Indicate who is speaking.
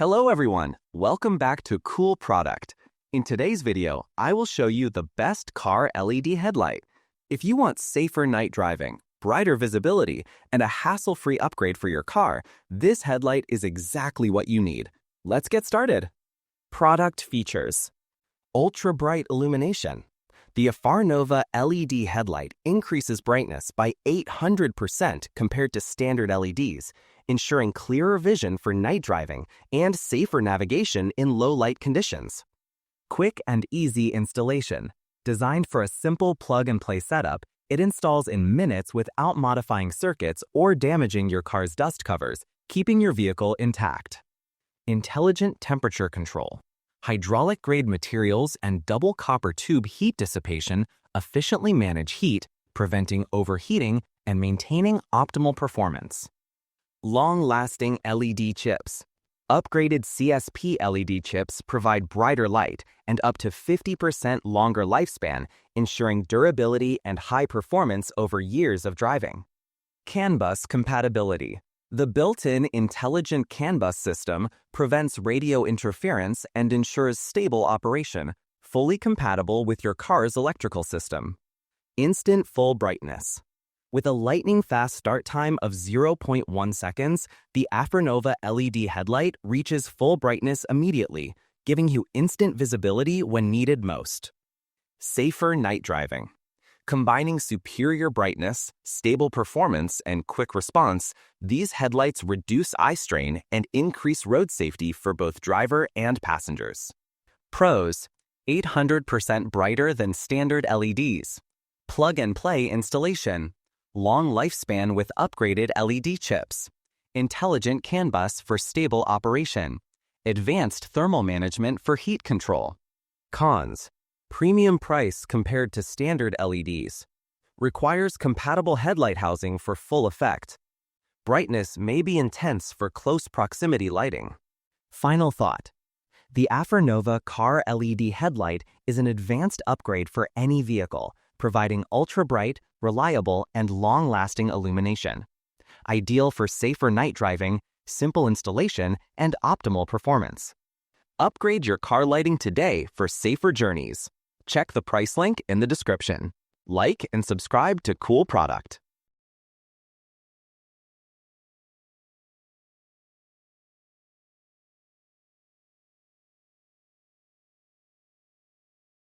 Speaker 1: Hello everyone, welcome back to Cool Product. In today's video, I will show you the best car LED headlight. If you want safer night driving, brighter visibility, and a hassle-free upgrade for your car, this headlight is exactly what you need. Let's get started. Product features. Ultra-bright illumination. The Nova LED headlight increases brightness by 800% compared to standard LEDs, ensuring clearer vision for night driving and safer navigation in low-light conditions. Quick and easy installation. Designed for a simple plug-and-play setup, it installs in minutes without modifying circuits or damaging your car's dust covers, keeping your vehicle intact. Intelligent temperature control. Hydraulic-grade materials and double copper tube heat dissipation efficiently manage heat, preventing overheating and maintaining optimal performance. Long-lasting LED chips. Upgraded CSP LED chips provide brighter light and up to 50% longer lifespan, ensuring durability and high performance over years of driving. CAN bus compatibility. The built-in intelligent CAN bus system prevents radio interference and ensures stable operation, fully compatible with your car's electrical system. Instant full brightness. With a lightning-fast start time of 0.1 seconds, the Nova LED headlight reaches full brightness immediately, giving you instant visibility when needed most. Safer night driving. Combining superior brightness, stable performance, and quick response, these headlights reduce eye strain and increase road safety for both driver and passengers. Pros: 800% brighter than standard LEDs. Plug-and-play installation. Long lifespan with upgraded LED chips. Intelligent CAN bus for stable operation. Advanced thermal management for heat control. Cons: premium price compared to standard LEDs. Requires compatible headlight housing for full effect. Brightness may be intense for close proximity lighting. Final thought. The Nova Car LED headlight is an advanced upgrade for any vehicle, providing ultra-bright, reliable, and long-lasting illumination. Ideal for safer night driving, simple installation, and optimal performance. Upgrade your car lighting today for safer journeys. Check the price link in the description. Like and subscribe to Cool Product.